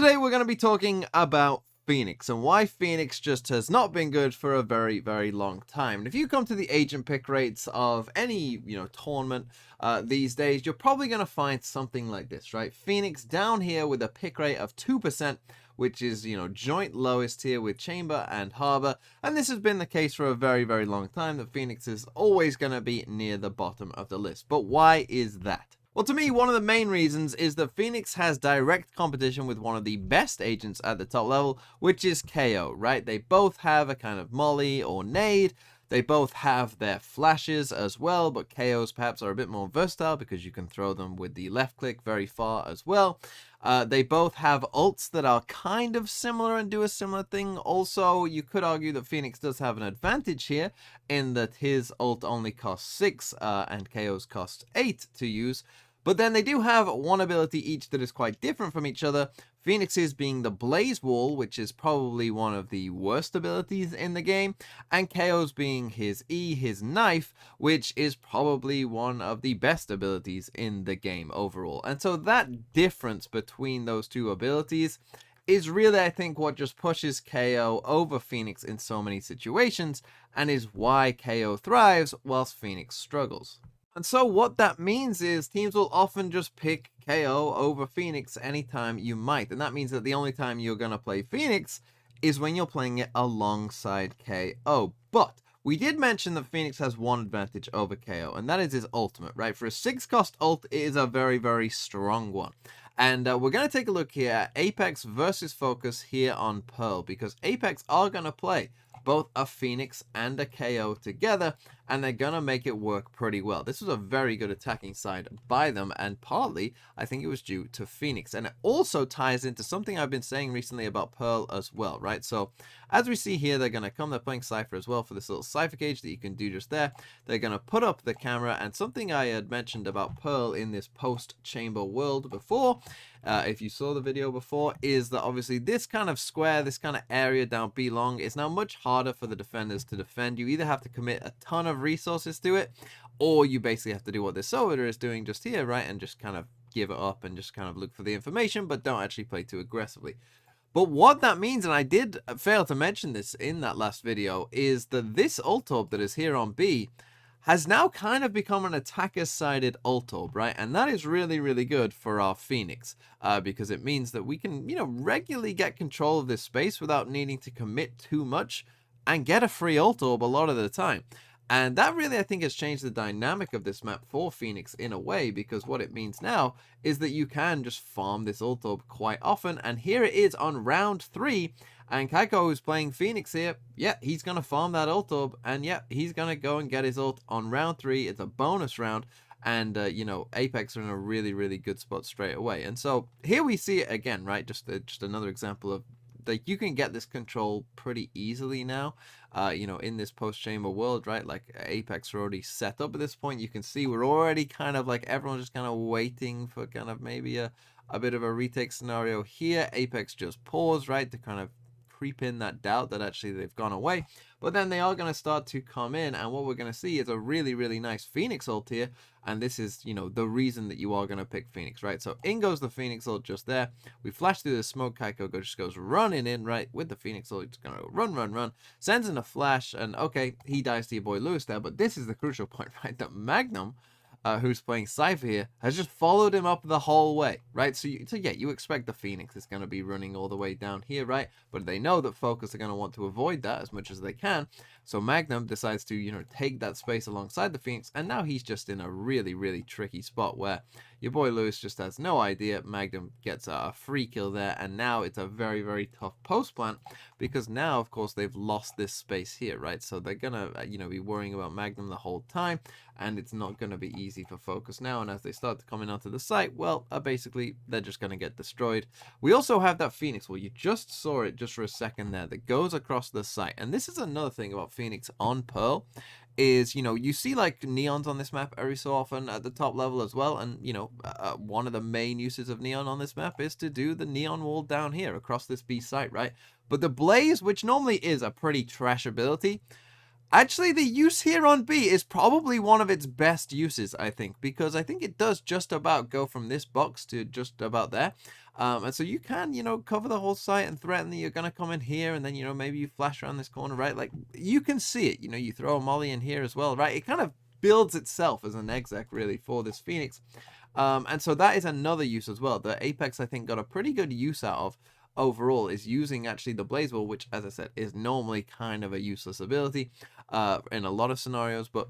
today we're going to be talking about Phoenix and why Phoenix just has not been good for a very, very long time. And if you come to the agent pick rates of any, tournament these days, you're probably going to find something like this, right? Phoenix down here with a pick rate of 2%, which is, joint lowest here with Chamber and Harbor. And this has been the case for a very, very long time, that Phoenix is always going to be near the bottom of the list. But why is that? Well, to me, one of the main reasons is that Phoenix has direct competition with one of the best agents at the top level, which is KO, right? They both have a kind of molly or nade. They both have their flashes as well, but KO's perhaps are a bit more versatile because you can throw them with the left click very far as well. They both have ults that are kind of similar and do a similar thing. Also, you could argue that Phoenix does have an advantage here in that his ult only costs 6 and KO's costs 8 to use. But then they do have one ability each that is quite different from each other. Phoenix's being the Blaze Wall, which is probably one of the worst abilities in the game, and KO's being his E, his knife, which is probably one of the best abilities in the game overall. And so that difference between those two abilities is really, I think, what just pushes KO over Phoenix in so many situations, and is why KO thrives whilst Phoenix struggles. And so what that means is teams will often just pick KO over Phoenix anytime you might. And that means that the only time you're going to play Phoenix is when you're playing it alongside KO. But we did mention that Phoenix has one advantage over KO, and that is his ultimate, right? For a 6-cost ult, it is a very, very strong one. And we're going to take a look here at Apex versus Focus here on Pearl, because Apex are going to play both a Phoenix and a KO together, and they're gonna make it work pretty well. This was a very good attacking side by them, and partly I think it was due to Phoenix. And it also ties into something I've been saying recently about Pearl as well, right? So as we see here, they're gonna come, they're playing Cypher as well for this little Cypher cage that you can do just there. They're gonna put up the camera, and something I had mentioned about Pearl in this post-chamber world before, if you saw the video before, is that obviously this kind of square, this kind of area down B long is now much harder for the defenders to defend. You either have to commit a ton of resources to it, or you basically have to do what this servitor is doing just here, right, and just kind of give it up and just kind of look for the information, but don't actually play too aggressively. But what that means, and I did fail to mention this in that last video, is that this ult orb that is here on B has now kind of become an attacker-sided ult orb, right? And that is really, really good for our Phoenix, because it means that we can, regularly get control of this space without needing to commit too much and get a free ult orb a lot of the time. And that really, I think, has changed the dynamic of this map for Phoenix in a way, because what it means now is that you can just farm this ult orb quite often. And here it is on round 3, and Kaiko, who's playing Phoenix here, yeah, he's going to farm that ult orb, and yeah, he's going to go and get his ult on round 3. It's a bonus round, and, Apex are in a really, really good spot straight away. And so here we see it again, right? Just another example of, like, you can get this control pretty easily now, in this post-chamber world, right? Like, Apex are already set up at this point. You can see we're already kind of like, everyone's just kind of waiting for kind of maybe a bit of a retake scenario here. Apex just paused, right, to kind of creep in that doubt that actually they've gone away. But then they are going to start to come in, and what we're going to see is a really, really nice Phoenix ult here. And this is, the reason that you are going to pick Phoenix, right? So in goes the Phoenix ult just there. We flash through the smoke. Kaiko just goes running in, right, with the Phoenix ult. He's going to run. Sends in a flash, and okay, he dies to your boy Lewis there. But this is the crucial point, right? That Magnum, who's playing Cypher here, has just followed him up the whole way, right? So yeah, you expect the Phoenix is going to be running all the way down here, right? But they know that Focus are going to want to avoid that as much as they can. So Magnum decides to, take that space alongside the Phoenix, and now he's just in a really, really tricky spot where your boy Lewis just has no idea. Magnum gets a free kill there, and now it's a very, very tough post plant, because now, of course, they've lost this space here, right? So they're going to, be worrying about Magnum the whole time, and it's not going to be easy for Focus now. And as they start coming onto the site, well, basically, they're just going to get destroyed. We also have that Phoenix, well, you just saw it just for a second there, that goes across the site. And this is another thing about Phoenix on Pearl, is, you see like neons on this map every so often at the top level as well. And, one of the main uses of neon on this map is to do the neon wall down here across this B site, right? But the Blaze, which normally is a pretty trash ability, actually, the use here on B is probably one of its best uses, I think, because I think it does just about go from this box to just about there. And so you can, cover the whole site and threaten that you're going to come in here, and then, maybe you flash around this corner, right? Like, you can see it, you throw a molly in here as well, right? It kind of builds itself as an exec, really, for this Phoenix. And so that is another use as well. The Apex, I think, got a pretty good use out of overall, is using actually the Blaze Ball, which, as I said, is normally kind of a useless ability in a lot of scenarios, but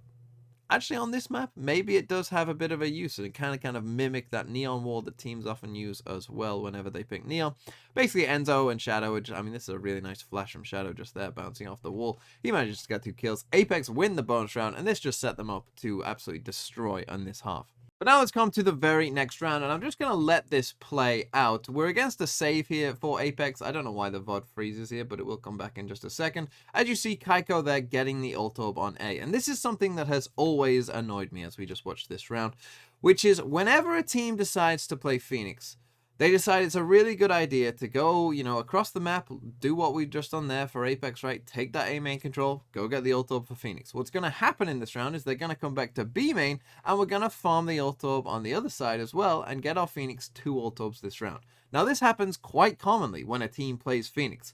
actually on this map, maybe it does have a bit of a use, and it kind of mimic that neon wall that teams often use as well whenever they pick neon. Basically, Enzo and Shadow, which, I mean, this is a really nice flash from Shadow just there, bouncing off the wall. He manages to get 2 kills. Apex win the bonus round, and this just set them up to absolutely destroy on this half. But now let's come to the very next round, and I'm just going to let this play out. We're against a save here for Apex. I don't know why the VOD freezes here, but it will come back in just a second. As you see, Kaiko there getting the ult orb on A. And this is something that has always annoyed me as we just watched this round, which is whenever a team decides to play Phoenix, they decide it's a really good idea to go, across the map, do what we've just done there for Apex, right? Take that A main control, go get the ult orb for Phoenix. What's going to happen in this round is they're going to come back to B main, and we're going to farm the ult orb on the other side as well, and get our Phoenix 2 ult orbs this round. Now, this happens quite commonly when a team plays Phoenix.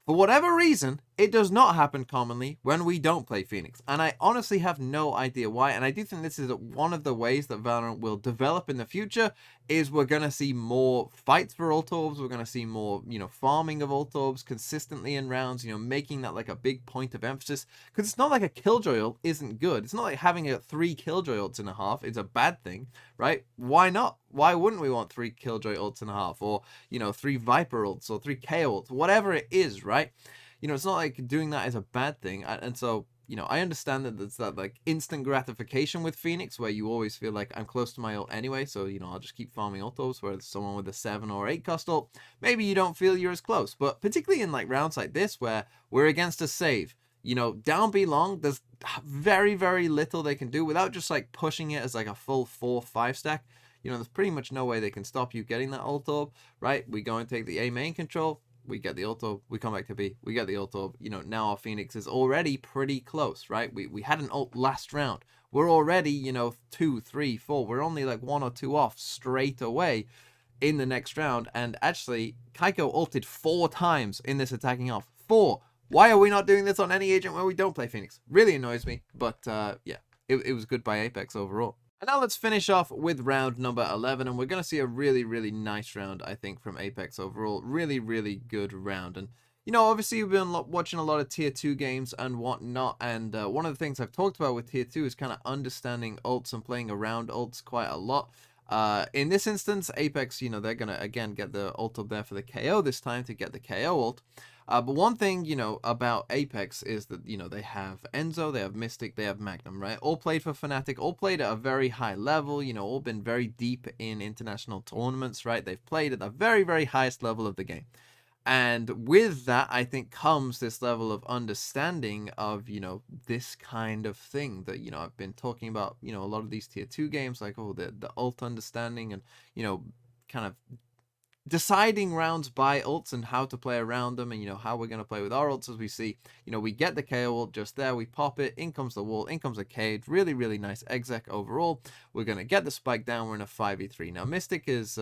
For whatever reason, it does not happen commonly when we don't play Phoenix, and I honestly have no idea why. And I do think this is one of the ways that Valorant will develop in the future, is we're going to see more fights for ult orbs, we're going to see more, farming of ult orbs consistently in rounds, making that like a big point of emphasis, because it's not like a Killjoy ult isn't good. It's not like having 3 Killjoy ults in a half is a bad thing, right? Why not? Why wouldn't we want 3 Killjoy ults in a half, or, 3 Viper ults, or 3 KO ults, whatever it is, right? It's not like doing that is a bad thing. And so, I understand that there's that like instant gratification with Phoenix, where you always feel like I'm close to my ult anyway, so, I'll just keep farming ult orbs, whereas someone with a 7 or 8 cost ult, maybe you don't feel you're as close. But particularly in like rounds like this, where we're against a save, down B long, there's very, very little they can do without just like pushing it as like a full 4-5 stack. There's pretty much no way they can stop you getting that ult orb, right? We go and take the A main control, we get the ult orb, we come back to B, we get the ult orb. Now our Phoenix is already pretty close, right? We had an ult last round. We're already, 2, 3, 4. We're only like 1 or 2 off straight away in the next round. And actually, Kaiko ulted 4 times in this attacking off. 4. Why are we not doing this on any agent where we don't play Phoenix? Really annoys me. But yeah, it was good by Apex overall. And now let's finish off with round number 11, and we're going to see a really, really nice round, I think, from Apex overall. Really, really good round. And, obviously we've been watching a lot of Tier 2 games and whatnot, and one of the things I've talked about with Tier 2 is kind of understanding ults and playing around ults quite a lot. In this instance, Apex, they're going to, again, get the ult up there for the KO this time to get the KO ult. But one thing, about Apex is that, they have Enzo, they have Mystic, they have Magnum, right? All played for Fnatic, all played at a very high level, all been very deep in international tournaments, right? They've played at the very, very highest level of the game. And with that, I think, comes this level of understanding of, this kind of thing that, I've been talking about, a lot of these Tier 2 games, like, the ult understanding and, kind of deciding rounds by ults and how to play around them, and how we're going to play with our ults. As we see, we get the KO ult just there, we pop it, in comes the wall, in comes a cage. Really, really nice exec overall. We're going to get the spike down, we're in a 5v3. Now Mystic is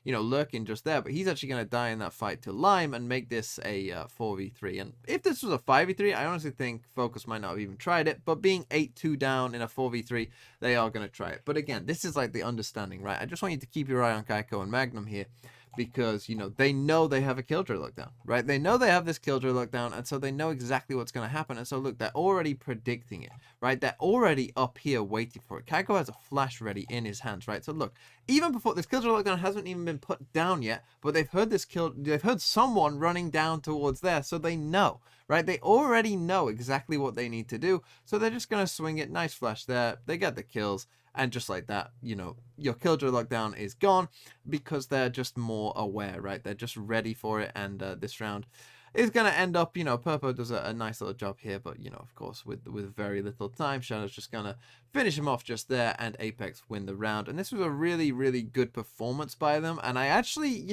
lurking just there, but he's actually going to die in that fight to Lime and make this a 4v3. And if this was a 5v3, I honestly think Focus might not have even tried it, but being 8-2 down in a 4v3, they are going to try it. But again, this is like the understanding, right? I just want you to keep your eye on Kaiko and Magnum here, because, they know they have a Killjoy lockdown, right? They know they have this Killjoy lockdown, and so they know exactly what's going to happen. And so, look, they're already predicting it, right? They're already up here waiting for it. Kaiko has a flash ready in his hands, right? So, look, even before this Killjoy lockdown hasn't even been put down yet, but they've heard they've heard someone running down towards there, so they know, right? They already know exactly what they need to do, so they're just going to swing it. Nice flash there. They get the kills. And just like that, your Killjoy lockdown is gone, because they're just more aware, right? They're just ready for it. And this round is going to end up, Purpo does a nice little job here. But, of course, with very little time, Shadow's just going to finish him off just there, and Apex win the round. And this was a really, really good performance by them. And I actually,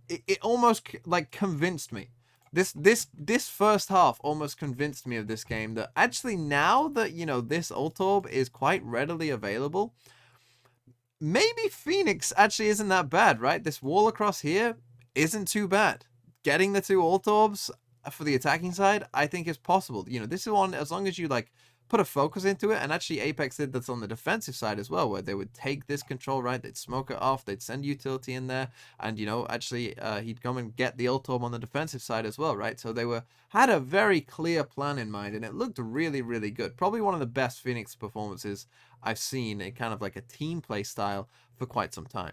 it almost like convinced me. This first half almost convinced me of this game, that actually now that, this ult orb is quite readily available, maybe Phoenix actually isn't that bad, right? This wall across here, isn't too bad. Getting the 2 ult orbs for the attacking side, I think is possible. You know, this is one, as long as you like put a focus into it, and actually Apex did this on the defensive side as well, where they would take this control, right? They'd smoke it off, they'd send utility in there, and you know, actually he'd come and get the ult orb on the defensive side as well, right? So they had a very clear plan in mind, and it looked really, really good. Probably one of the best Phoenix performances I've seen in kind of like a team play style for quite some time.